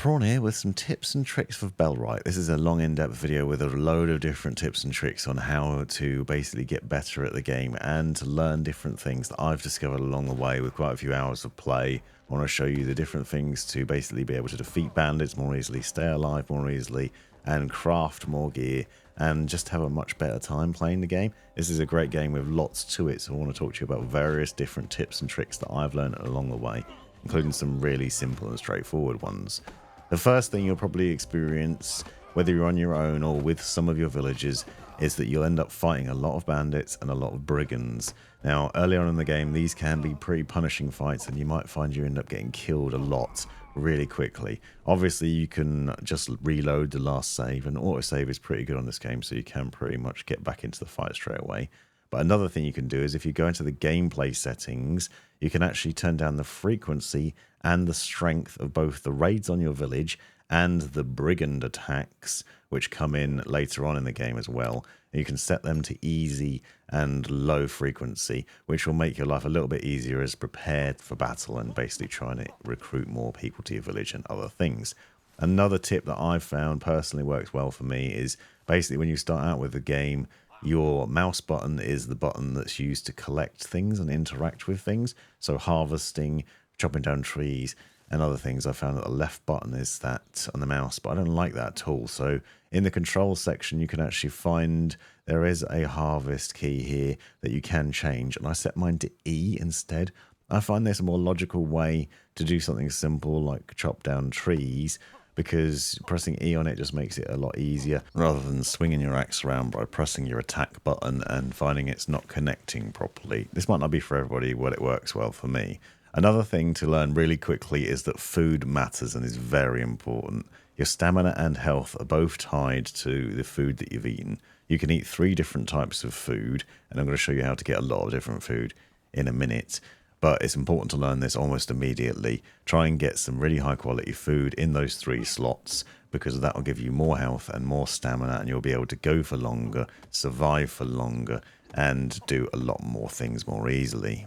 Prawn here with some tips and tricks for Bellwright. This is a long in-depth video with a load of different tips and tricks on how to basically get better at the game and to learn different things that I've discovered along the way with quite a few hours of play. I want to show you the different things to basically be able to defeat bandits more easily, stay alive more easily, and craft more gear, and just have a much better time playing the game. This is a great game with lots to it, so I want to talk to you about various different tips and tricks that I've learned along the way, including some really simple and straightforward ones. The first thing you'll probably experience, whether you're on your own or with some of your villagers, is that you'll end up fighting a lot of bandits and a lot of brigands. Now, early on in the game, these can be pretty punishing fights, and you might find you end up getting killed a lot really quickly. Obviously, you can just reload the last save, and autosave is pretty good on this game, so you can pretty much get back into the fight straight away. But another thing you can do is if you go into the gameplay settings, you can actually turn down the frequency and the strength of both the raids on your village and the brigand attacks, which come in later on in the game as well. And you can set them to easy and low frequency, which will make your life a little bit easier as prepared for battle and basically trying to recruit more people to your village and other things. Another tip that I've found personally works well for me is basically when you start out with the game, your mouse button is the button that's used to collect things and interact with things. So harvesting, chopping down trees, and other things. I found that the left button is that on the mouse, but I don't like that at all. So in the control section, you can actually find there is a harvest key here that you can change, and I set mine to E instead. I find this a more logical way to do something simple like chop down trees, because pressing E on it just makes it a lot easier rather than swinging your axe around by pressing your attack button and finding it's not connecting properly. This might not be for everybody, but it works well for me. Another thing to learn really quickly is that food matters and is very important. Your stamina and health are both tied to the food that you've eaten. You can eat 3 different types of food, and I'm going to show you how to get a lot of different food in a minute. But it's important to learn this almost immediately. Try and get some really high quality food in those 3 slots, because that will give you more health and more stamina, and you'll be able to go for longer, survive for longer, and do a lot more things more easily.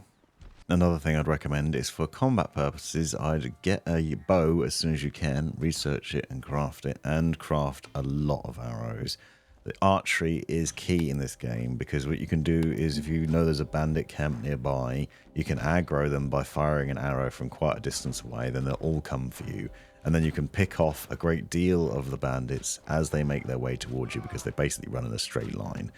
Another thing I'd recommend is for combat purposes, I'd get a bow as soon as you can, research it and craft a lot of arrows. The archery is key in this game, because what you can do is if you know there's a bandit camp nearby, you can aggro them by firing an arrow from quite a distance away, then they'll all come for you. And then you can pick off a great deal of the bandits as they make their way towards you, because they basically run in a straight line.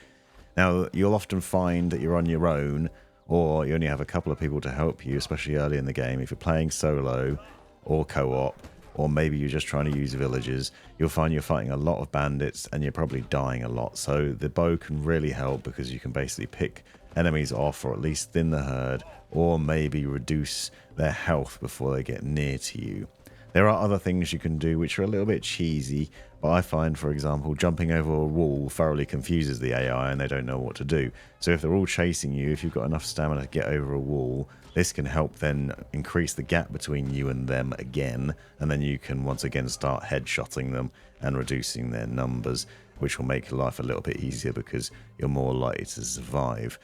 Now, you'll often find that you're on your own, or you only have a couple of people to help you, especially early in the game. If you're playing solo or co-op, or maybe you're just trying to use villagers, you'll find you're fighting a lot of bandits and you're probably dying a lot. So the bow can really help, because you can basically pick enemies off, or at least thin the herd, or maybe reduce their health before they get near to you. There are other things you can do which are a little bit cheesy, but I find, for example, jumping over a wall thoroughly confuses the AI and they don't know what to do. So if they're all chasing you, if you've got enough stamina to get over a wall, this can help then increase the gap between you and them again, and then you can once again start headshotting them and reducing their numbers, which will make your life a little bit easier because you're more likely to survive.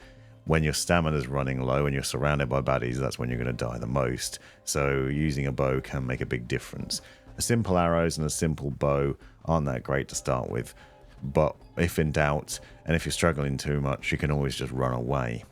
When your stamina is running low and you're surrounded by baddies, that's when you're going to die the most. So using a bow can make a big difference. Simple arrows and a simple bow aren't that great to start with, but if in doubt, and if you're struggling too much, you can always just run away.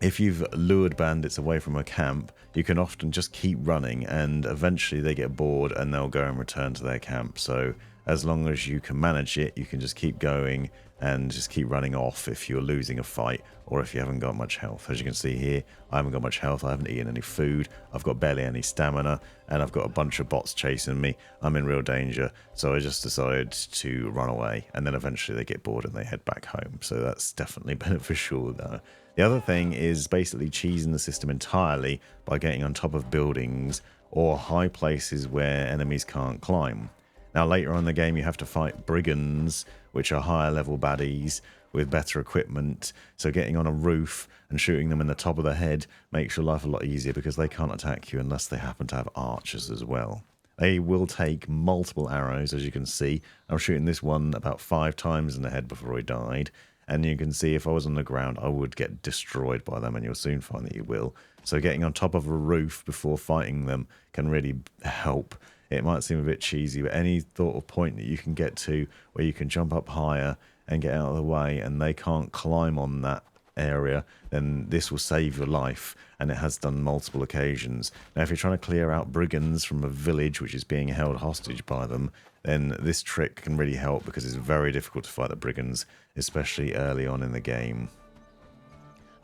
If you've lured bandits away from a camp, you can often just keep running, and eventually they get bored and they'll go and return to their camp. So as long as you can manage it, you can just keep going and just keep running off if you're losing a fight or if you haven't got much health. As you can see here, I haven't got much health, I haven't eaten any food, I've got barely any stamina, and I've got a bunch of bots chasing me. I'm in real danger, so I just decided to run away, and then eventually they get bored and they head back home. So that's definitely beneficial though. The other thing is basically cheesing the system entirely by getting on top of buildings or high places where enemies can't climb. Now later on in the game you have to fight brigands, which are higher level baddies with better equipment, so getting on a roof and shooting them in the top of the head makes your life a lot easier, because they can't attack you unless they happen to have archers as well. They will take multiple arrows, as you can see. I'm shooting this one about 5 times in the head before he died, and you can see if I was on the ground I would get destroyed by them, and you'll soon find that you will. So getting on top of a roof before fighting them can really help it might seem a bit cheesy, but any sort of point that you can get to where you can jump up higher and get out of the way and they can't climb on that area, then this will save your life, and it has done multiple occasions. Now, if you're trying to clear out brigands from a village which is being held hostage by them, then this trick can really help, because it's very difficult to fight the brigands, especially early on in the game.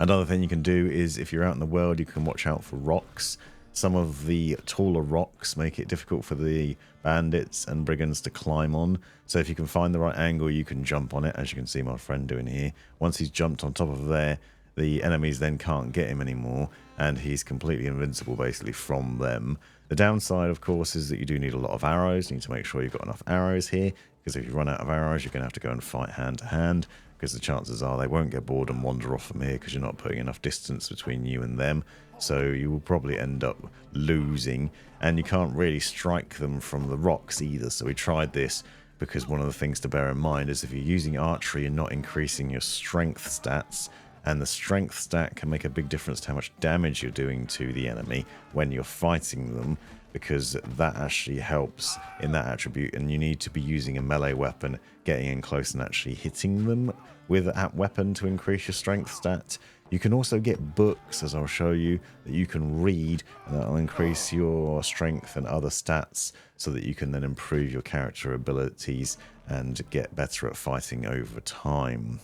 Another thing you can do is, if you're out in the world, you can watch out for rocks. Some of the taller rocks make it difficult for the bandits and brigands to climb on. So if you can find the right angle, you can jump on it, as you can see my friend doing here. Once he's jumped on top of there, the enemies then can't get him anymore, and he's completely invincible basically from them. The downside, of course, is that you do need a lot of arrows. You need to make sure you've got enough arrows here, because if you run out of arrows, you're going to have to go and fight hand to hand, because the chances are they won't get bored and wander off from here, because you're not putting enough distance between you and them. So you will probably end up losing, and you can't really strike them from the rocks either. So we tried this, because one of the things to bear in mind is if you're using archery and not increasing your strength stats, and the strength stat can make a big difference to how much damage you're doing to the enemy when you're fighting them, because that actually helps in that attribute, and you need to be using a melee weapon, getting in close and actually hitting them with that weapon to increase your strength stat. You can also get books, as I'll show you, that you can read, and that'll increase your strength and other stats, so that you can then improve your character abilities and get better at fighting over time.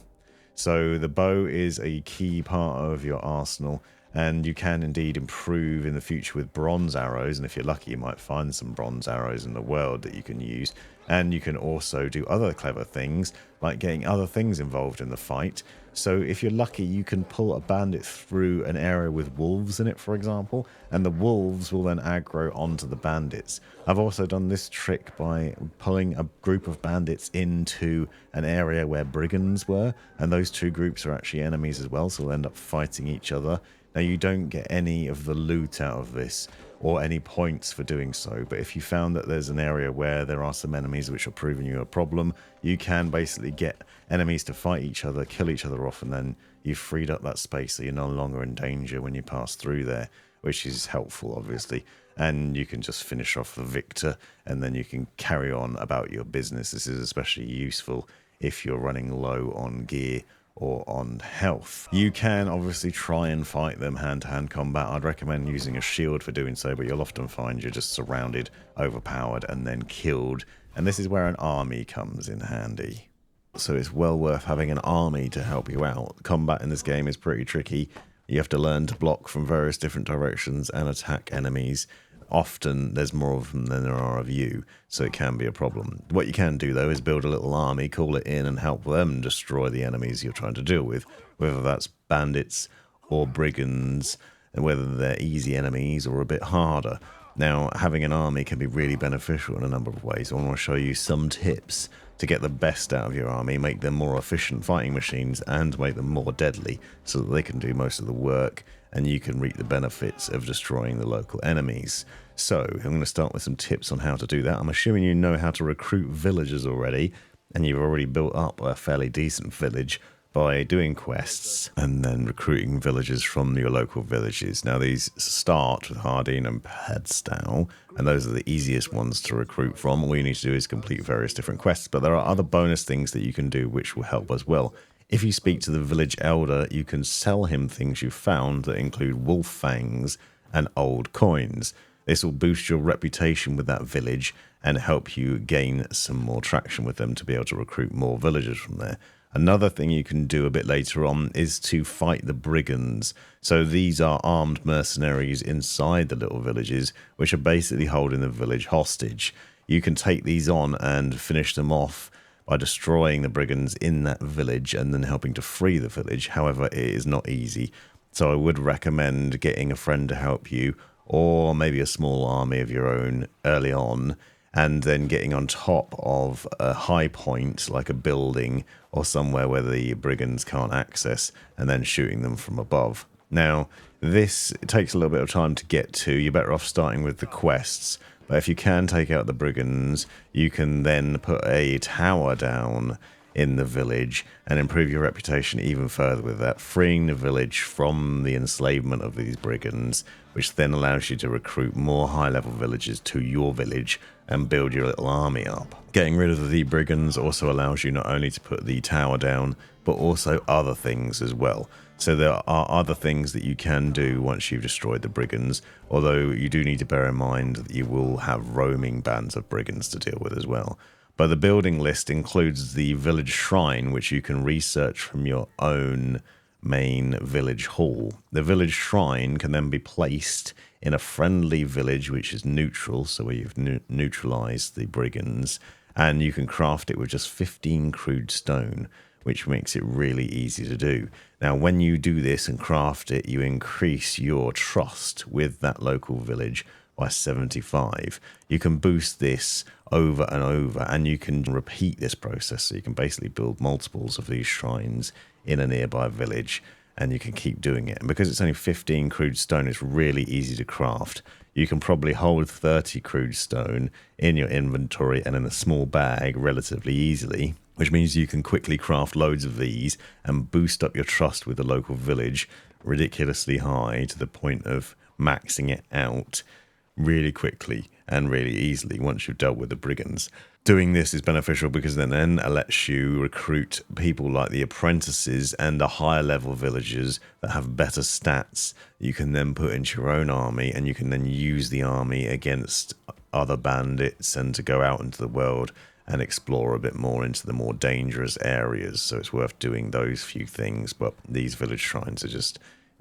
So the bow is a key part of your arsenal, and you can indeed improve in the future with bronze arrows, and if you're lucky you might find some bronze arrows in the world that you can use. And you can also do other clever things, like getting other things involved in the fight. So if you're lucky, you can pull a bandit through an area with wolves in it, for example, and the wolves will then aggro onto the bandits. I've also done this trick by pulling a group of bandits into an area where brigands were, and those two groups are actually enemies as well, so they'll end up fighting each other. Now, you don't get any of the loot out of this, or any points for doing so, but if you found that there's an area where there are some enemies which are proving you a problem, you can basically get enemies to fight each other, kill each other off, and then you've freed up that space, so you're no longer in danger when you pass through there, which is helpful, obviously. And you can just finish off the victor, and then you can carry on about your business. This is especially useful if you're running low on gear or on health. You can obviously try and fight them hand-to-hand combat. I'd recommend using a shield for doing so, but you'll often find you're just surrounded, overpowered, and then killed. And this is where an army comes in handy. So it's well worth having an army to help you out. Combat in this game is pretty tricky. You have to learn to block from various different directions and attack enemies. Often there's more of them than there are of you, so it can be a problem. What you can do, though, is build a little army, call it in, and help them destroy the enemies you're trying to deal with, whether that's bandits or brigands, and whether they're easy enemies or a bit harder. Now, having an army can be really beneficial in a number of ways. I want to show you some tips to get the best out of your army, make them more efficient fighting machines, and make them more deadly, so that they can do most of the work, and you can reap the benefits of destroying the local enemies. So, I'm going to start with some tips on how to do that. I'm assuming you know how to recruit villagers already, and you've already built up a fairly decent village by doing quests and then recruiting villagers from your local villages. Now, these start with Hardine and Padstow, and those are the easiest ones to recruit from. All you need to do is complete various different quests, but there are other bonus things that you can do which will help as well. If you speak to the village elder, you can sell him things you've found that include wolf fangs and old coins. This will boost your reputation with that village and help you gain some more traction with them to be able to recruit more villagers from there. Another thing you can do a bit later on is to fight the brigands. So these are armed mercenaries inside the little villages, which are basically holding the village hostage. You can take these on and finish them off by destroying the brigands in that village and then helping to free the village. However, it is not easy. So I would recommend getting a friend to help you, or maybe a small army of your own early on, and then getting on top of a high point like a building or somewhere where the brigands can't access, and then shooting them from above. Now, this takes a little bit of time to get to. You're better off starting with the quests, but if you can take out the brigands, you can then put a tower down in the village and improve your reputation even further with that, freeing the village from the enslavement of these brigands, which then allows you to recruit more high-level villagers to your village and build your little army up. Getting rid of the brigands also allows you not only to put the tower down, but also other things as well. So there are other things that you can do once you've destroyed the brigands, although you do need to bear in mind that you will have roaming bands of brigands to deal with as well. But the building list includes the village shrine, which you can research from your own main village hall. The village shrine can then be placed in a friendly village which is neutral, so where you've neutralized the brigands, and you can craft it with just 15 crude stone, which makes it really easy to do. Now, when you do this and craft it, you increase your trust with that local village by 75. You can boost this over and over, and you can repeat this process. So you can basically build multiples of these shrines in a nearby village, and you can keep doing it. And because it's only 15 crude stone, it's really easy to craft. You can probably hold 30 crude stone in your inventory and in a small bag relatively easily, which means you can quickly craft loads of these and boost up your trust with the local village ridiculously high to the point of maxing it out really quickly and really easily once you've dealt with the brigands. Doing this is beneficial because then it lets you recruit people like the apprentices and the higher level villagers that have better stats. You can then put into your own army, and you can then use the army against other bandits and to go out into the world and explore a bit more into the more dangerous areas. So it's worth doing those few things, but these village shrines are just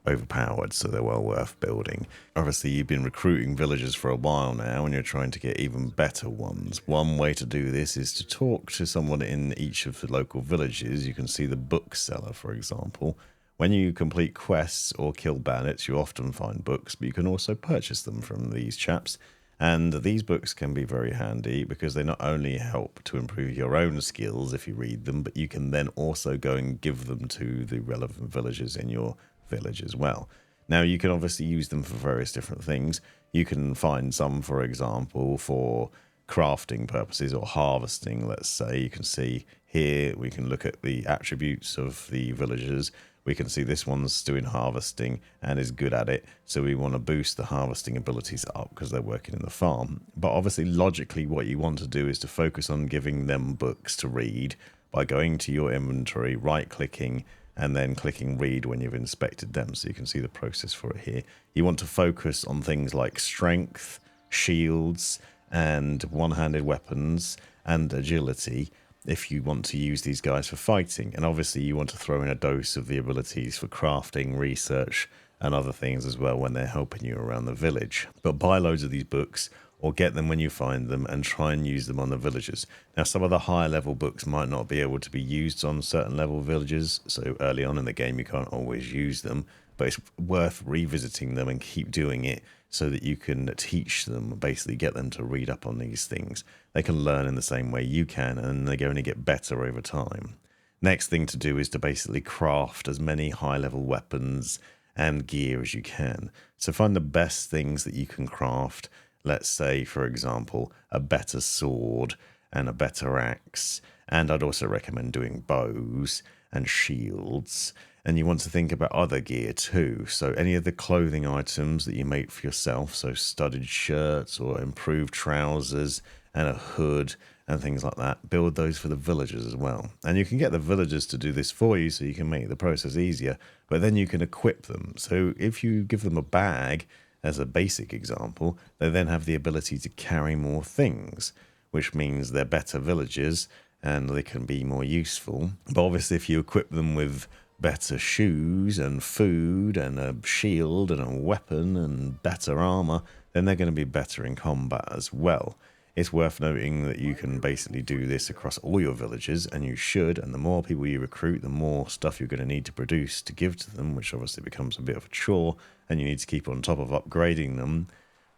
overpowered, so they're well worth building. Obviously, you've been recruiting villagers for a while now, and you're trying to get even better ones. One way to do this is to talk to someone in each of the local villages. You can see the bookseller, for example. When you complete quests or kill bandits, you often find books, but you can also purchase them from these chaps. And these books can be very handy because they not only help to improve your own skills if you read them, but you can then also go and give them to the relevant villagers in your village as well. Now, you can obviously use them for various different things. You can find some, for example, for crafting purposes or harvesting, let's say. You can see here, we can look at the attributes of the villagers. We can see this one's doing harvesting and is good at it, so we want to boost the harvesting abilities up because they're working in the farm. But obviously, logically, what you want to do is to focus on giving them books to read by going to your inventory, right-clicking, and then clicking read when you've inspected them, so you can see the process for it here. You want to focus on things like strength, shields, and one-handed weapons, and agility, if you want to use these guys for fighting. And obviously you want to throw in a dose of the abilities for crafting, research, and other things as well when they're helping you around the village. But buy loads of these books, or get them when you find them, and try and use them on the villagers. Now, some of the higher level books might not be able to be used on certain level villagers, so early on in the game you can't always use them, but it's worth revisiting them and keep doing it so that you can teach them, basically get them to read up on these things. They can learn in the same way you can, and they're going to get better over time. Next thing to do is to basically craft as many high level weapons and gear as you can. So find the best things that you can craft. Let's say, for example, a better sword and a better axe. And I'd also recommend doing bows and shields. And you want to think about other gear too. So any of the clothing items that you make for yourself, so studded shirts or improved trousers and a hood and things like that, build those for the villagers as well. And you can get the villagers to do this for you so you can make the process easier, but then you can equip them. So if you give them a bag, as a basic example, they then have the ability to carry more things, which means they're better villagers and they can be more useful. But obviously, if you equip them with better shoes and food and a shield and a weapon and better armor, then they're going to be better in combat as well. It's worth noting that you can basically do this across all your villages, and you should, and the more people you recruit, the more stuff you're going to need to produce to give to them, which obviously becomes a bit of a chore, and you need to keep on top of upgrading them.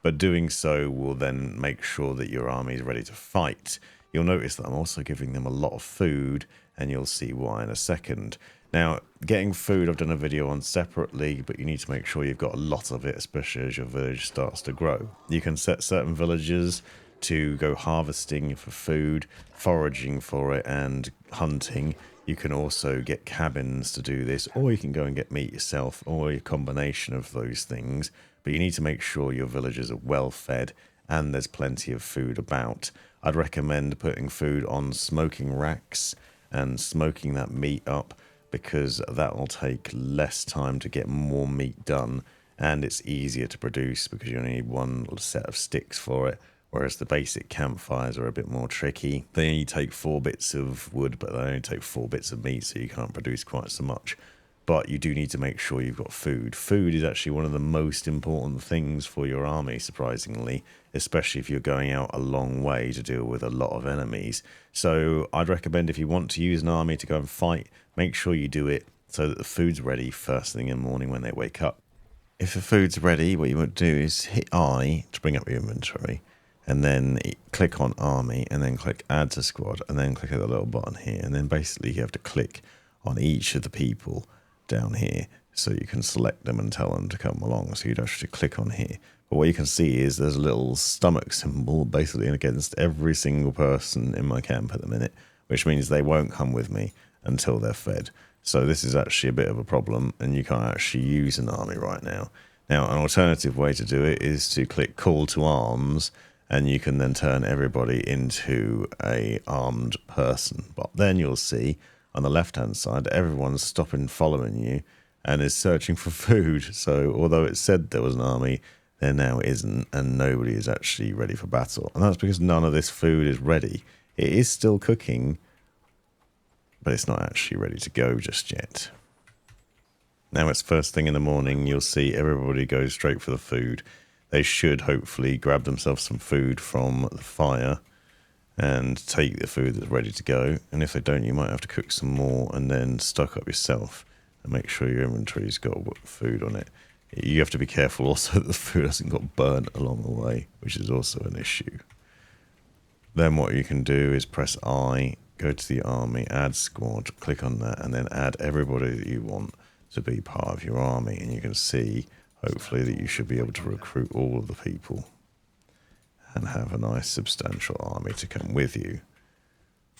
But doing so will then make sure that your army is ready to fight. You'll notice that I'm also giving them a lot of food, and you'll see why in a second. Now, getting food I've done a video on separately, but you need to make sure you've got a lot of it, especially as your village starts to grow. You can set certain villagers to go harvesting for food, foraging for it, and hunting. You can also get cabins to do this, or you can go and get meat yourself, or a combination of those things. But you need to make sure your villagers are well fed and there's plenty of food about. I'd recommend putting food on smoking racks and smoking that meat up, because that will take less time to get more meat done, and it's easier to produce because you only need one set of sticks for it, whereas the basic campfires are a bit more tricky. They only take 4 bits of wood, but they only take 4 bits of meat, so you can't produce quite so much. But you do need to make sure you've got food. Food is actually one of the most important things for your army, surprisingly, especially if you're going out a long way to deal with a lot of enemies. So I'd recommend, if you want to use an army to go and fight, make sure you do it so that the food's ready first thing in the morning when they wake up. If the food's ready, what you want to do is hit I to bring up your inventory, and then click on army, and then click add to squad, and then click at the little button here, and then basically you have to click on each of the people down here so you can select them and tell them to come along. So you'd actually click on here, but what you can see is there's a little stomach symbol basically against every single person in my camp at the minute, which means they won't come with me until they're fed. So this is actually a bit of a problem, and you can't actually use an army right now. Now, an alternative way to do it is to click call to arms, and you can then turn everybody into a armed person. But then you'll see on the left-hand side, everyone's stopping following you and is searching for food. So although it said there was an army, there now isn't, and nobody is actually ready for battle. And that's because none of this food is ready. It is still cooking, but it's not actually ready to go just yet. Now it's first thing in the morning, you'll see everybody goes straight for the food. They should hopefully grab themselves some food from the fire and take the food that's ready to go. And if they don't, you might have to cook some more and then stock up yourself and make sure your inventory's got food on it. You have to be careful also that the food hasn't got burnt along the way, which is also an issue. Then what you can do is press I, go to the army, add squad, click on that, and then add everybody that you want to be part of your army. And you can see, hopefully, that you should be able to recruit all of the people and have a nice substantial army to come with you.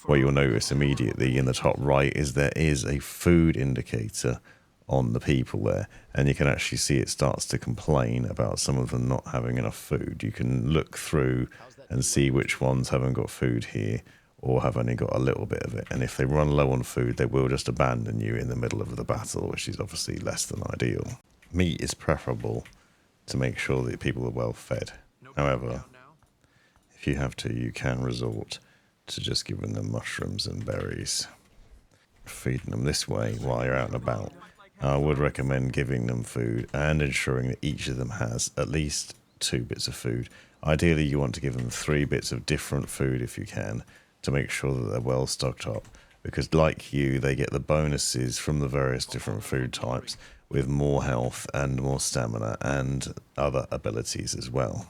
What you'll notice immediately in the top right is there is a food indicator on the people there, and you can actually see it starts to complain about some of them not having enough food. You can look through and see which ones haven't got food here or have only got a little bit of it, and if they run low on food, they will just abandon you in the middle of the battle, which is obviously less than ideal. Meat is preferable to make sure that people are well fed. However, if you have to, you can resort to just giving them mushrooms and berries, feeding them this way while you're out and about. I would recommend giving them food and ensuring that each of them has at least 2 bits of food. Ideally, you want to give them 3 bits of different food if you can, to make sure that they're well stocked up, because like you, they get the bonuses from the various different food types with more health and more stamina and other abilities as well.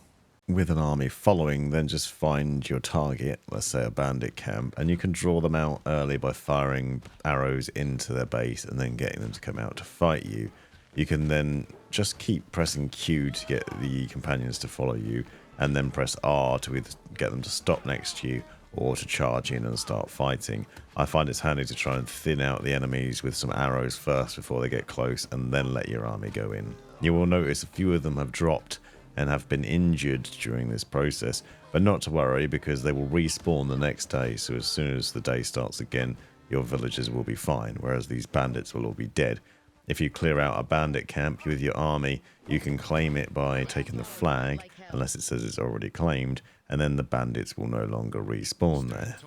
With an army following, then just find your target, let's say a bandit camp, and you can draw them out early by firing arrows into their base and then getting them to come out to fight you. You can then just keep pressing Q to get the companions to follow you, and then press R to either get them to stop next to you or to charge in and start fighting. I find it's handy to try and thin out the enemies with some arrows first before they get close, and then let your army go in. You will notice a few of them have dropped and have been injured during this process, but not to worry, because they will respawn the next day, so as soon as the day starts again, your villagers will be fine, whereas these bandits will all be dead. If you clear out a bandit camp with your army, you can claim it by taking the flag, unless it says it's already claimed, and then the bandits will no longer respawn there.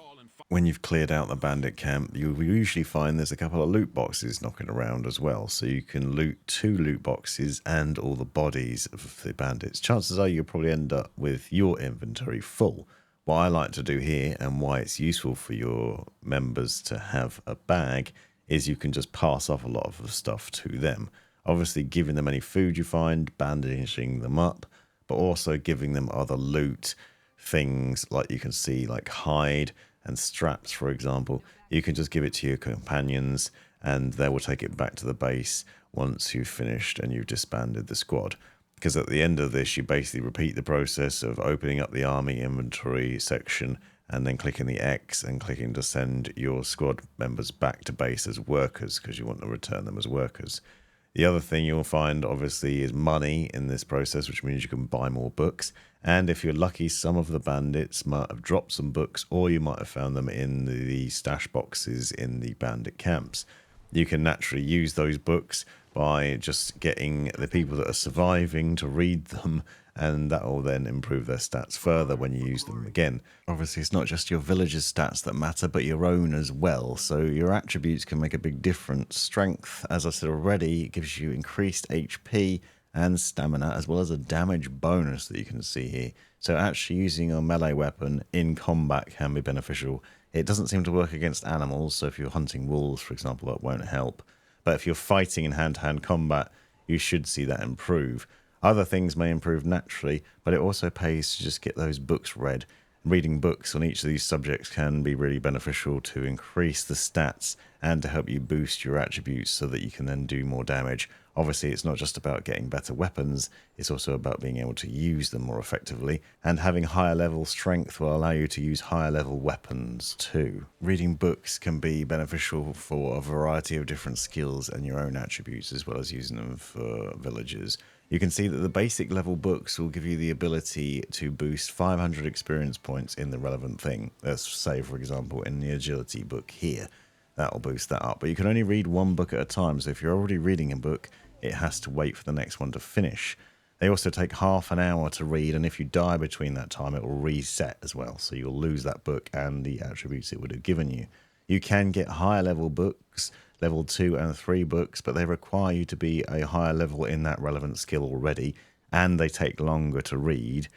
When you've cleared out the bandit camp, you'll usually find there's a couple of loot boxes knocking around as well, so you can loot 2 loot boxes and all the bodies of the bandits. Chances are you'll probably end up with your inventory full. What I like to do here, and why it's useful for your members to have a bag, is you can just pass off a lot of the stuff to them. Obviously giving them any food you find, bandaging them up, but also giving them other loot things, like you can see, like hide and straps, for example. You can just give it to your companions and they will take it back to the base once you've finished and you've disbanded the squad. because at the end of this, you basically repeat the process of opening up the army inventory section and then clicking the X and clicking to send your squad members back to base as workers, because you want to return them as workers. The other thing you'll find, obviously, is money in this process, which means you can buy more books. And if you're lucky, some of the bandits might have dropped some books, or you might have found them in the stash boxes in the bandit camps. You can naturally use those books by just getting the people that are surviving to read them, and that will then improve their stats further when you use them again. Obviously, it's not just your villagers' stats that matter, but your own as well, so your attributes can make a big difference. Strength, as I said already, gives you increased HP and stamina, as well as a damage bonus that you can see here. So actually using a melee weapon in combat can be beneficial. It doesn't seem to work against animals, so if you're hunting wolves, for example, that won't help. But if you're fighting in hand-to-hand combat, you should see that improve. Other things may improve naturally, but it also pays to just get those books read. Reading books on each of these subjects can be really beneficial to increase the stats and to help you boost your attributes so that you can then do more damage. Obviously, it's not just about getting better weapons, it's also about being able to use them more effectively, and having higher level strength will allow you to use higher level weapons too. Reading books can be beneficial for a variety of different skills and your own attributes, as well as using them for villagers. You can see that the basic level books will give you the ability to boost 500 experience points in the relevant thing. Let's say, for example, in the agility book here, that'll boost that up. But you can only read one book at a time, so if you're already reading a book, it has to wait for the next one to finish. They also take half an hour to read, and if you die between that time, it will reset as well, so you'll lose that book and the attributes it would have given you. You can get higher level books, level 2 and 3 books, but they require you to be a higher level in that relevant skill already, and they take longer to read,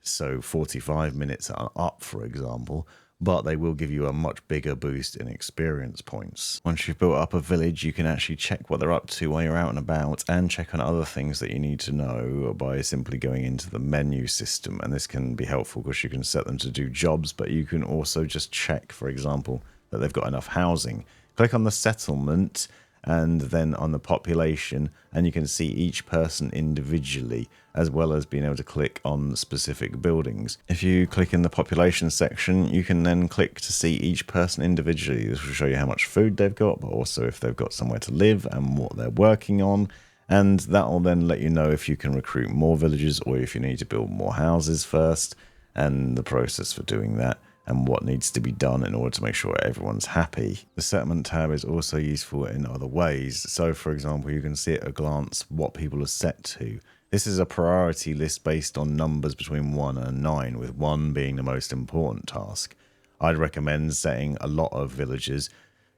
so 45 minutes are up, for example, but they will give you a much bigger boost in experience points. Once you've built up a village, you can actually check what they're up to while you're out and about, and check on other things that you need to know by simply going into the menu system, and this can be helpful because you can set them to do jobs, but you can also just check, for example, that they've got enough housing. Click on the settlement and then on the population, and you can see each person individually, as well as being able to click on specific buildings. If you click in the population section, you can then click to see each person individually. This will show you how much food they've got, but also if they've got somewhere to live and what they're working on, and that will then let you know if you can recruit more villagers or if you need to build more houses first, and the process for doing that, and what needs to be done in order to make sure everyone's happy. The settlement tab is also useful in other ways. So, for example, you can see at a glance what people are set to. This is a priority list based on numbers between 1 and 9, with 1 being the most important task. I'd recommend setting a lot of villagers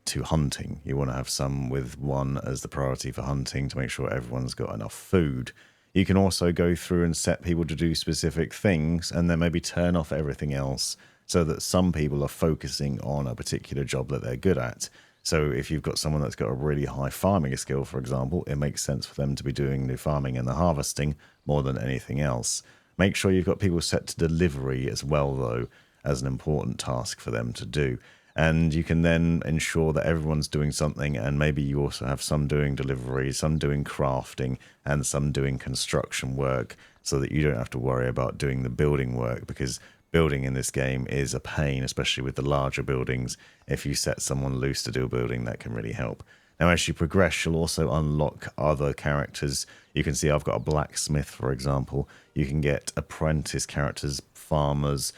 to hunting. You want to have some with 1 as the priority for hunting to make sure everyone's got enough food. You can also go through and set people to do specific things and then maybe turn off everything else, so that some people are focusing on a particular job that they're good at. So if you've got someone that's got a really high farming skill, for example, it makes sense for them to be doing the farming and the harvesting more than anything else. Make sure you've got people set to delivery as well, though, as an important task for them to do. And you can then ensure that everyone's doing something, and maybe you also have some doing delivery, some doing crafting, and some doing construction work, so that you don't have to worry about doing the building work, because building in this game is a pain, especially with the larger buildings. If you set someone loose to do a building, that can really help. Now, as you progress, you'll also unlock other characters. You can see I've got a blacksmith, for example. You can get apprentice characters, farmers,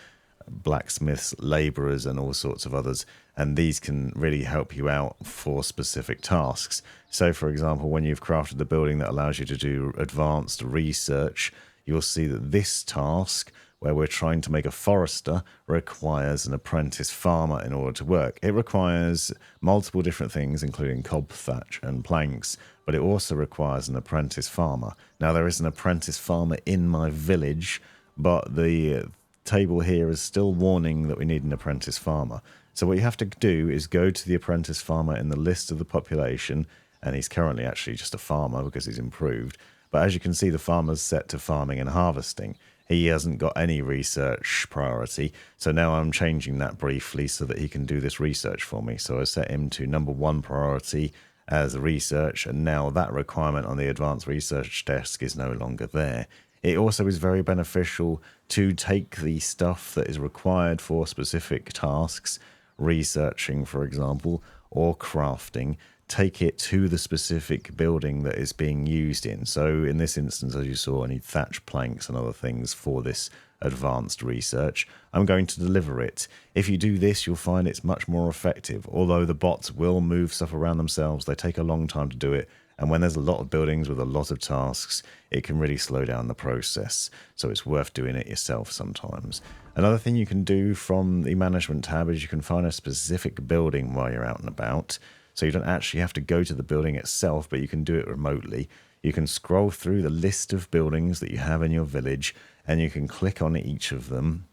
blacksmiths, labourers, and all sorts of others. And these can really help you out for specific tasks. So, for example, when you've crafted the building that allows you to do advanced research, you'll see that this task, where we're trying to make a forester, requires an apprentice farmer in order to work. It requires multiple different things, including cob thatch and planks, but it also requires an apprentice farmer. Now, there is an apprentice farmer in my village, but the table here is still warning that we need an apprentice farmer. So what you have to do is go to the apprentice farmer in the list of the population, and he's currently actually just a farmer because he's improved. But as you can see, the farmer's set to farming and harvesting. He hasn't got any research priority, so now I'm changing that briefly so that he can do this research for me. So I set him to number 1 priority, as research, and now that requirement on the advanced research desk is no longer there. It also is very beneficial to take the stuff that is required for specific tasks, researching for example, or crafting, take it to the specific building that is being used in. So in this instance, as you saw, I need thatch planks and other things for this advanced research. I'm going to deliver it. If you do this, you'll find it's much more effective. Although the bots will move stuff around themselves, they take a long time to do it. And when there's a lot of buildings with a lot of tasks, it can really slow down the process. So it's worth doing it yourself sometimes. Another thing you can do from the management tab is you can find a specific building while you're out and about. So you don't actually have to go to the building itself, but you can do it remotely. You can scroll through the list of buildings that you have in your village, and you can click on each of them,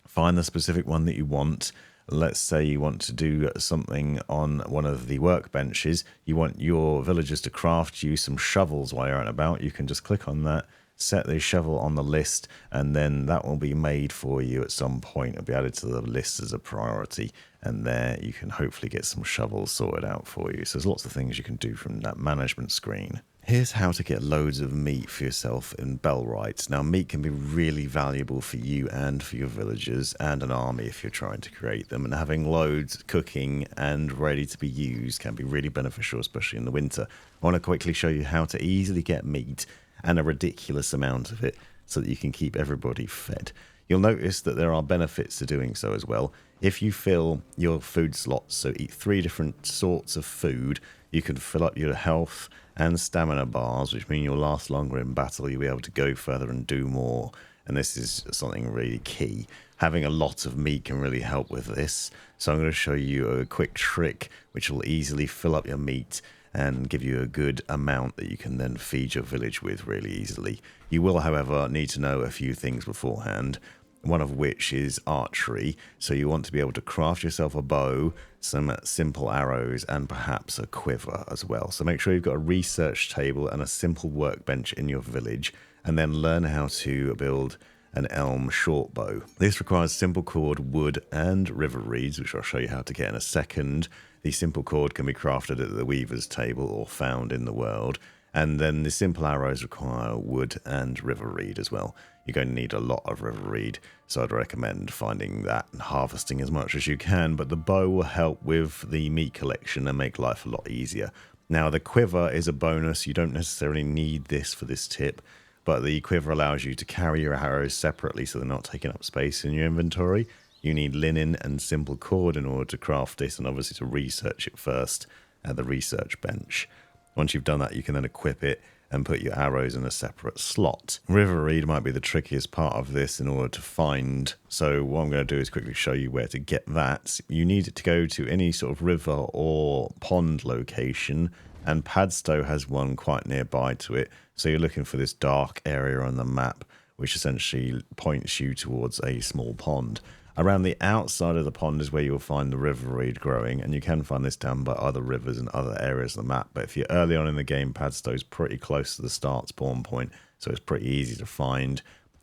find the specific one that you want. Let's say you want to do something on one of the workbenches. You want your villagers to craft you some shovels while you're out and about. You can just click on that, set the shovel on the list, and then that will be made for you at some point. It'll be added to the list as a priority, and there you can hopefully get some shovels sorted out for you. So there's lots of things you can do from that management screen. Here's how to get loads of meat for yourself in Bellwright. Now, meat can be really valuable for you and for your villagers and an army if you're trying to create them. And having loads cooking and ready to be used can be really beneficial, especially in the winter. I want to quickly show you how to easily get meat and a ridiculous amount of it so that you can keep everybody fed. You'll notice that there are benefits to doing so as well. If you fill your food slots, so eat 3 different sorts of food, you can fill up your health and stamina bars, which mean you'll last longer in battle. You'll be able to go further and do more. And this is something really key. Having a lot of meat can really help with this. So I'm going to show you a quick trick which will easily fill up your meat and give you a good amount that you can then feed your village with really easily. You will, however, need to know a few things beforehand, one of which is archery. So you want to be able to craft yourself a bow, some simple arrows, and perhaps a quiver as well. So make sure you've got a research table and a simple workbench in your village, and then learn how to build an elm short bow. This requires simple cord, wood, and river reeds, which I'll show you how to get in a second. The simple cord can be crafted at the weaver's table or found in the world. And then the simple arrows require wood and river reed as well. You're going to need a lot of river reed, so I'd recommend finding that and harvesting as much as you can. But the bow will help with the meat collection and make life a lot easier. Now, the quiver is a bonus. You don't necessarily need this for this tip, but the quiver allows you to carry your arrows separately so they're not taking up space in your inventory. You need linen and simple cord in order to craft this, and obviously to research it first at the research bench. Once you've done that, you can then equip it and put your arrows in a separate slot. River reed might be the trickiest part of this in order to find. So what I'm going to do is quickly show you where to get that. You need to go to any sort of river or pond location, and Padstow has one quite nearby to it. So you're looking for this dark area on the map, which essentially points you towards a small pond. Around the outside of the pond is where you'll find the river reed growing, and you can find this down by other rivers and other areas of the map. But if you're early on in the game, Padstow's pretty close to the start spawn point, so it's pretty easy to find.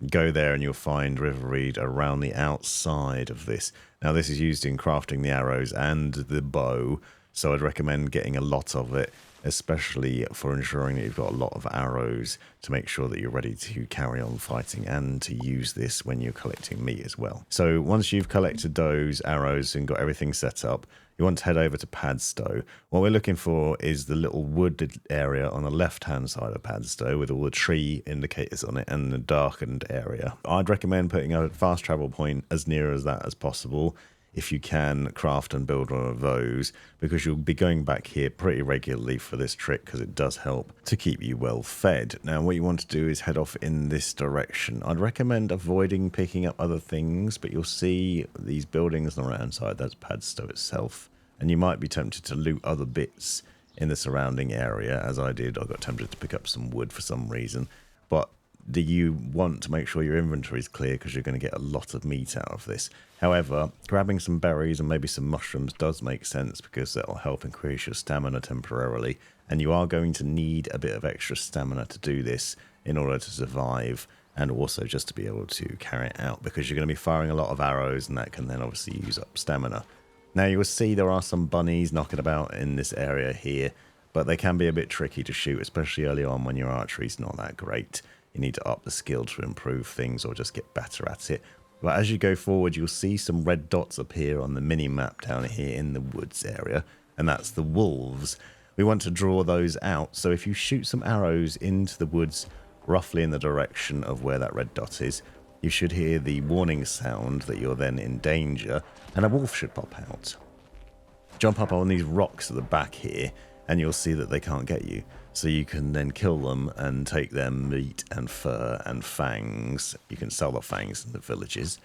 Go there and you'll find river reed around the outside of this. Now, this is used in crafting the arrows and the bow, so I'd recommend getting a lot of it, especially for ensuring that you've got a lot of arrows to make sure that you're ready to carry on fighting and to use this when you're collecting meat as well. So once you've collected those arrows and got everything set up, you want to head over to Padstow. What we're looking for is the little wooded area on the left-hand side of Padstow with all the tree indicators on it and the darkened area. I'd recommend putting a fast travel point as near as that as possible, if you can craft and build one of those, because you'll be going back here pretty regularly for this trick, because it does help to keep you well fed. Now, what you want to do is head off in this direction. I'd recommend avoiding picking up other things, but you'll see these buildings on the right-hand side. That's Padstow itself, and you might be tempted to loot other bits in the surrounding area, as I did. I got tempted to pick up some wood for some reason, but do you want to make sure your inventory is clear, because you're going to get a lot of meat out of this. However, grabbing some berries and maybe some mushrooms does make sense, because that'll help increase your stamina temporarily, and you are going to need a bit of extra stamina to do this in order to survive, and also just to be able to carry it out, because you're going to be firing a lot of arrows, and that can then obviously use up stamina. Now you will see there are some bunnies knocking about in this area here, but they can be a bit tricky to shoot, especially early on when your archery's not that great. You need to up the skill to improve things or just get better at it. But as you go forward, you'll see some red dots appear on the mini-map down here in the woods area, and that's the wolves. We want to draw those out, so if you shoot some arrows into the woods, roughly in the direction of where that red dot is, you should hear the warning sound that you're then in danger, and a wolf should pop out. Jump up on these rocks at the back here, and you'll see that they can't get you. So you can then kill them and take their meat and fur and fangs. You can sell the fangs in the villages.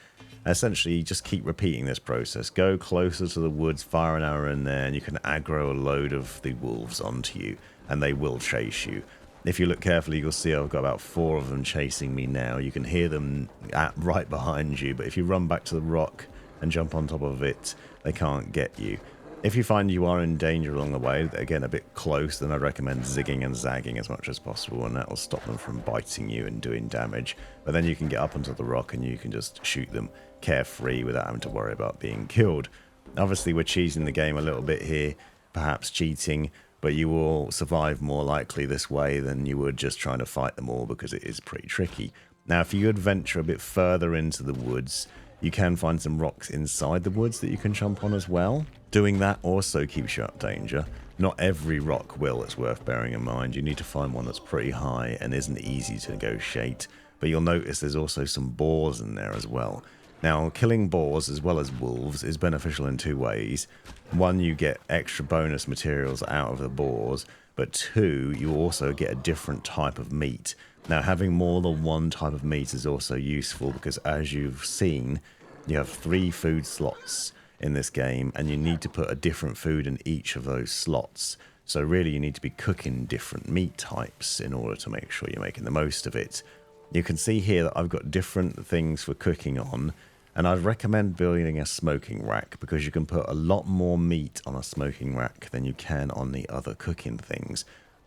Essentially, just keep repeating this process. Go closer to the woods, fire an arrow in there, and you can aggro a load of the wolves onto you, and they will chase you. If you look carefully, you'll see I've got about 4 of them chasing me now. You can hear them right behind you, but if you run back to the rock and jump on top of it, they can't get you. If you find you are in danger along the way, again a bit close, then I'd recommend zigging and zagging as much as possible, and that will stop them from biting you and doing damage. But then you can get up onto the rock and you can just shoot them carefree without having to worry about being killed. Obviously we're cheating the game a little bit here, perhaps cheating, but you will survive more likely this way than you would just trying to fight them all, because it is pretty tricky. Now if you adventure a bit further into the woods, you can find some rocks inside the woods that you can jump on as well. Doing that also keeps you out of danger. Not every rock will, it's worth bearing in mind. You need to find one that's pretty high and isn't easy to negotiate. But you'll notice there's also some boars in there as well. Now, killing boars as well as wolves is beneficial in 2 ways. 1, you get extra bonus materials out of the boars, but 2, you also get a different type of meat. Now, having more than one type of meat is also useful because, as you've seen, you have 3 food slots in this game, and you need to put a different food in each of those slots. So really you need to be cooking different meat types in order to make sure you're making the most of it. You can see here that I've got different things for cooking on, and I'd recommend building a smoking rack because you can put a lot more meat on a smoking rack than you can on the other cooking things.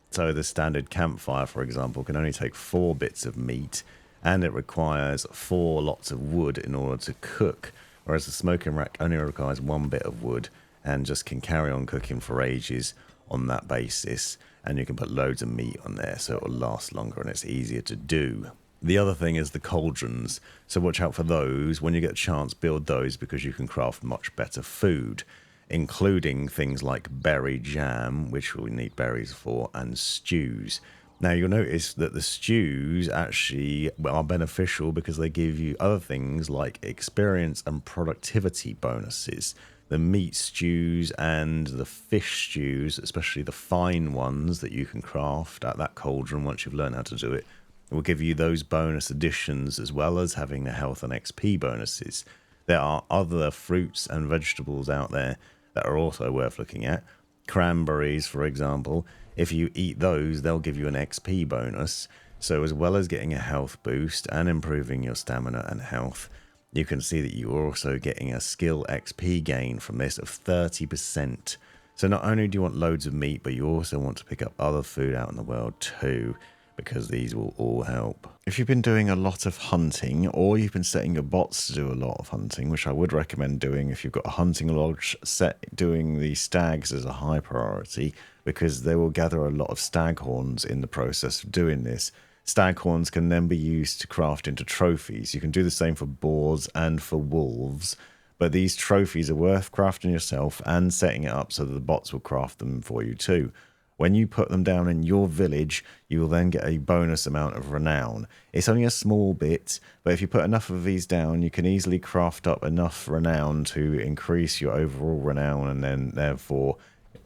So the standard campfire, for example, can only take 4 bits of meat, and it requires 4 lots of wood in order to cook. Whereas the smoking rack only requires 1 bit of wood and just can carry on cooking for ages on that basis. And you can put loads of meat on there so it will last longer and it's easier to do. The other thing is the cauldrons. So watch out for those. When you get a chance, build those because you can craft much better food, including things like berry jam, which we'll need berries for, and stews. Now you'll notice that the stews actually are beneficial because they give you other things like experience and productivity bonuses. The meat stews and the fish stews, especially the fine ones that you can craft at that cauldron once you've learned how to do it, will give you those bonus additions as well as having the health and XP bonuses. There are other fruits and vegetables out there that are also worth looking at. Cranberries, for example. If you eat those, they'll give you an XP bonus. So as well as getting a health boost and improving your stamina and health, you can see that you're also getting a skill XP gain from this of 30%. So not only do you want loads of meat, but you also want to pick up other food out in the world too, because these will all help. If you've been doing a lot of hunting, or you've been setting your bots to do a lot of hunting, which I would recommend doing if you've got a hunting lodge set, doing the stags as a high priority, because they will gather a lot of stag horns in the process of doing this. Stag horns can then be used to craft into trophies. You can do the same for boars and for wolves, but these trophies are worth crafting yourself and setting it up so that the bots will craft them for you too. When you put them down in your village, you will then get a bonus amount of renown. It's only a small bit, but if you put enough of these down, you can easily craft up enough renown to increase your overall renown and then therefore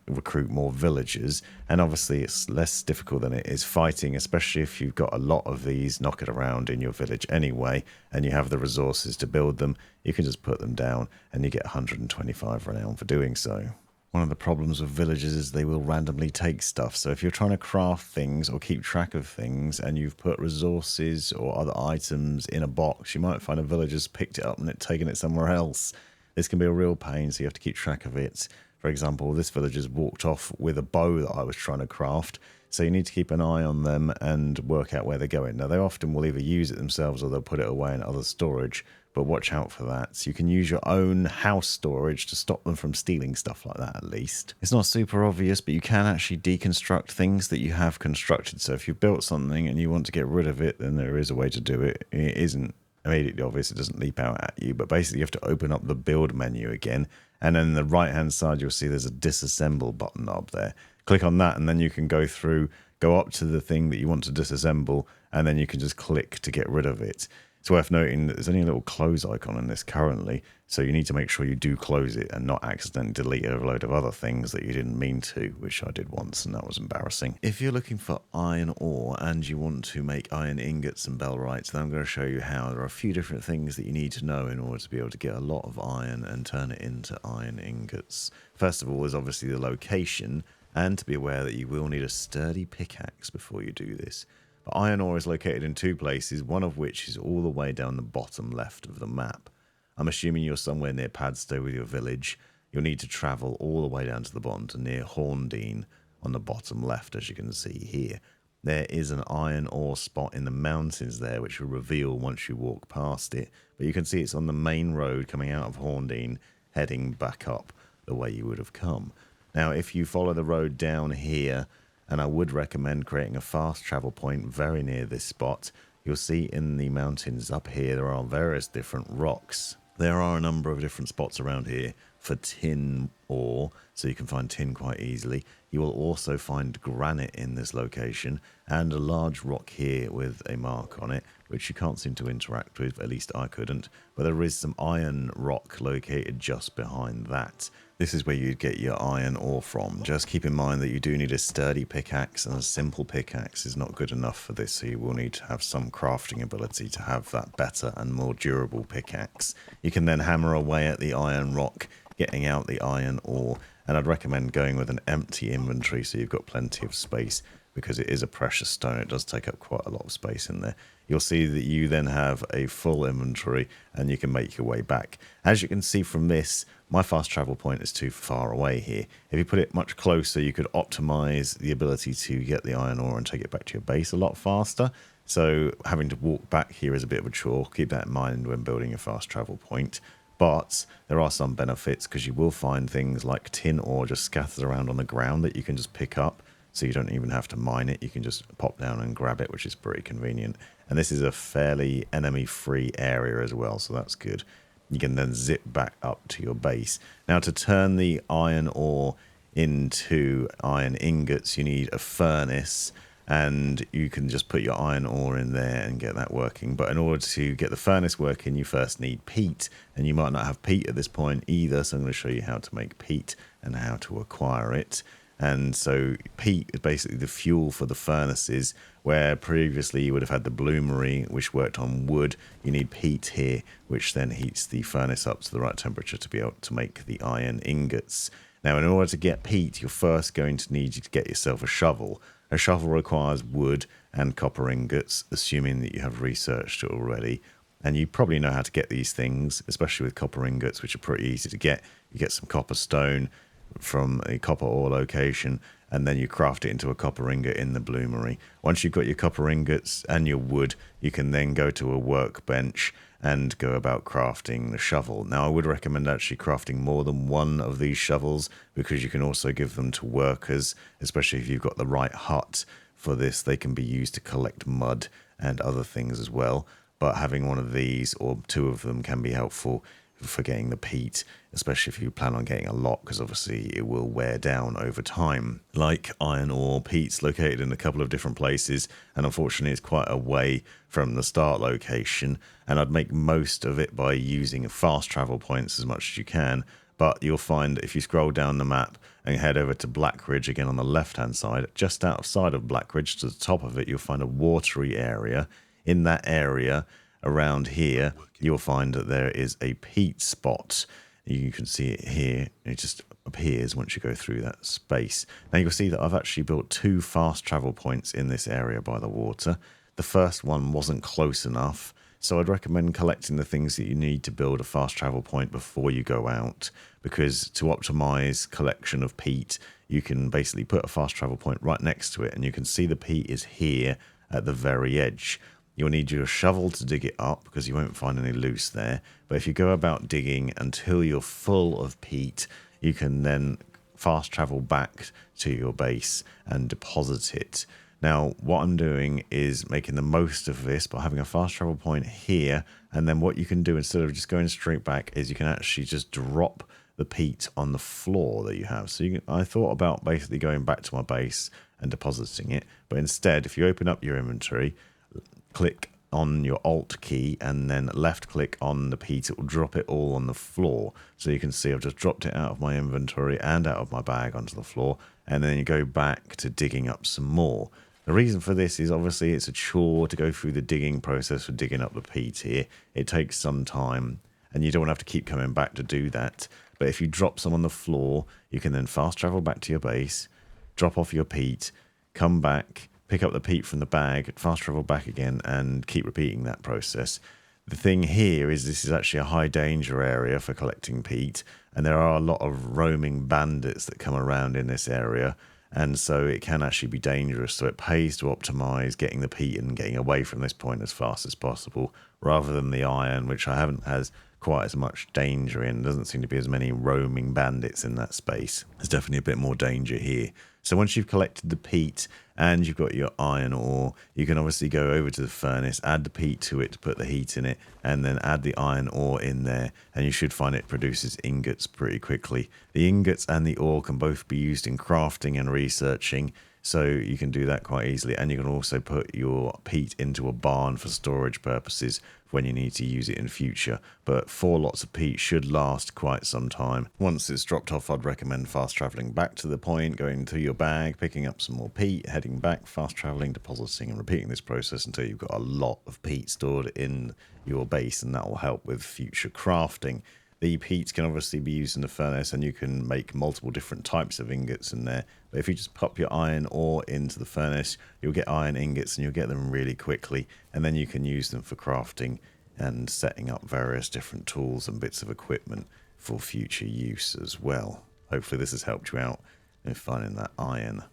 recruit more villagers. And obviously it's less difficult than it is fighting, especially if you've got a lot of these knocking around in your village anyway, and you have the resources to build them. You can just put them down and you get 125 renown for doing so. One of the problems with villagers is they will randomly take stuff. So if you're trying to craft things or keep track of things and you've put resources or other items in a box, you might find a villager's picked it up and taken it somewhere else. This can be a real pain, so you have to keep track of it. For example, this villager's walked off with a bow that I was trying to craft, So you need to keep an eye on them and work out where they're going. Now, they often will either use it themselves or they'll put it away in other storage, but watch out for that. So you can use your own house storage to stop them from stealing stuff like that, at least. It's not super obvious, but you can actually deconstruct things that you have constructed. So if you've built something and you want to get rid of it, then there is a way to do it. It isn't immediately obvious, it doesn't leap out at you, but basically you have to open up the build menu again, and then on the right hand side you'll see there's a disassemble button up there. Click on that and then you can go up to the thing that you want to disassemble, and then you can just click to get rid of it. It's worth noting that there's only a little close icon in this currently, so you need to make sure you do close it and not accidentally delete a load of other things that you didn't mean to, which I did once and that was embarrassing. If you're looking for iron ore and you want to make iron ingots and Bellwrights, then I'm going to show you how. There are a few different things that you need to know in order to be able to get a lot of iron and turn it into iron ingots. First of all is obviously the location, and to be aware that you will need a sturdy pickaxe before you do this. But iron ore is located in two places, one of which is all the way down the bottom left of the map. I'm assuming you're somewhere near Padstow with your village. You'll need to travel all the way down to the bottom to near Horndean on the bottom left, as you can see here. There is an iron ore spot in the mountains there, which will reveal once you walk past it. But you can see it's on the main road coming out of Horndean, heading back up the way you would have come. Now, if you follow the road down here, and I would recommend creating a fast travel point very near this spot, you'll see in the mountains up here there are various different rocks. There are a number of different spots around here for tin ore, so you can find tin quite easily. You will also find granite in this location, and a large rock here with a mark on it, which you can't seem to interact with, at least I couldn't, but there is some iron rock located just behind that. This is where you'd get your iron ore from. Just keep in mind that you do need a sturdy pickaxe, and a simple pickaxe is not good enough for this, so you will need to have some crafting ability to have that better and more durable pickaxe. You can then hammer away at the iron rock, getting out the iron ore, and I'd recommend going with an empty inventory so you've got plenty of space, because it is a precious stone. It does take up quite a lot of space in there. You'll see that you then have a full inventory and you can make your way back. As you can see from this, my fast travel point is too far away here. If you put it much closer, you could optimize the ability to get the iron ore and take it back to your base a lot faster. So having to walk back here is a bit of a chore. Keep that in mind when building a fast travel point. But there are some benefits, because you will find things like tin ore just scattered around on the ground that you can just pick up. So you don't even have to mine it. You can just pop down and grab it, which is pretty convenient. And this is a fairly enemy-free area as well, so that's good. You can then zip back up to your base. Now, to turn the iron ore into iron ingots, you need a furnace, and you can just put your iron ore in there and get that working. But in order to get the furnace working, you first need peat, and you might not have peat at this point either, so I'm going to show you how to make peat and how to acquire it. And so peat is basically the fuel for the furnaces, where previously you would have had the bloomery, which worked on wood. You need peat here, which then heats the furnace up to the right temperature to be able to make the iron ingots. Now, in order to get peat, you're first going to need to get yourself a shovel. A shovel requires wood and copper ingots, assuming that you have researched it already. And you probably know how to get these things, especially with copper ingots, which are pretty easy to get. You get some copper stone from a copper ore location, and then you craft it into a copper ingot in the bloomery. Once you've got your copper ingots and your wood, you can then go to a workbench and go about crafting the shovel. Now, I would recommend actually crafting more than one of these shovels, because you can also give them to workers, especially if you've got the right hut for this. They can be used to collect mud and other things as well, but having one of these or two of them can be helpful for getting the peat, especially if you plan on getting a lot, because obviously it will wear down over time. Like iron ore, peat's located in a couple of different places, and unfortunately it's quite away from the start location, and I'd make most of it by using fast travel points as much as you can. But you'll find if you scroll down the map and head over to Blackridge again on the left hand side, just outside of Blackridge to the top of it, you'll find a watery area. In that area around here, you'll find that there is a peat spot. You can see it here. It just appears once you go through that space. Now you'll see that I've actually built 2 fast travel points in this area by the water. The first one wasn't close enough, So I'd recommend collecting the things that you need to build a fast travel point before you go out, because to optimize collection of peat, you can basically put a fast travel point right next to it, and you can see the peat is here at the very edge. You'll need your shovel to dig it up because you won't find any loose there. But if you go about digging until you're full of peat, you can then fast travel back to your base and deposit it. Now, what I'm doing is making the most of this by having a fast travel point here. And then what you can do instead of just going straight back is you can actually just drop the peat on the floor that you have. So I thought about basically going back to my base and depositing it. But instead, if you open up your inventory, click on your Alt key and then left click on the peat, it will drop it all on the floor. So you can see I've just dropped it out of my inventory and out of my bag onto the floor, and then you go back to digging up some more. The reason for this is obviously it's a chore to go through the digging process for digging up the peat here. It takes some time and you don't want to have to keep coming back to do that. But if you drop some on the floor, you can then fast travel back to your base, drop off your peat, come back, pick up the peat from the bag, fast travel back again, and keep repeating that process. The thing here is this is actually a high danger area for collecting peat, and there are a lot of roaming bandits that come around in this area, and so it can actually be dangerous. So it pays to optimize getting the peat and getting away from this point as fast as possible, rather than the iron, which I haven't has quite as much danger in. Doesn't seem to be as many roaming bandits in that space. There's definitely a bit more danger here. So once you've collected the peat and you've got your iron ore, you can obviously go over to the furnace, add the peat to it to put the heat in it, and then add the iron ore in there, and you should find it produces ingots pretty quickly. The ingots and the ore can both be used in crafting and researching, so you can do that quite easily. And you can also put your peat into a barn for storage purposes when you need to use it in future. But 4 lots of peat should last quite some time. Once it's dropped off, I'd recommend fast traveling back to the point, going to your bag, picking up some more peat, heading back, fast traveling, depositing, and repeating this process until you've got a lot of peat stored in your base, and that will help with future crafting. The peat can obviously be used in the furnace, and you can make multiple different types of ingots in there. But if you just pop your iron ore into the furnace, you'll get iron ingots, and you'll get them really quickly. And then you can use them for crafting and setting up various different tools and bits of equipment for future use as well. Hopefully this has helped you out in finding that iron.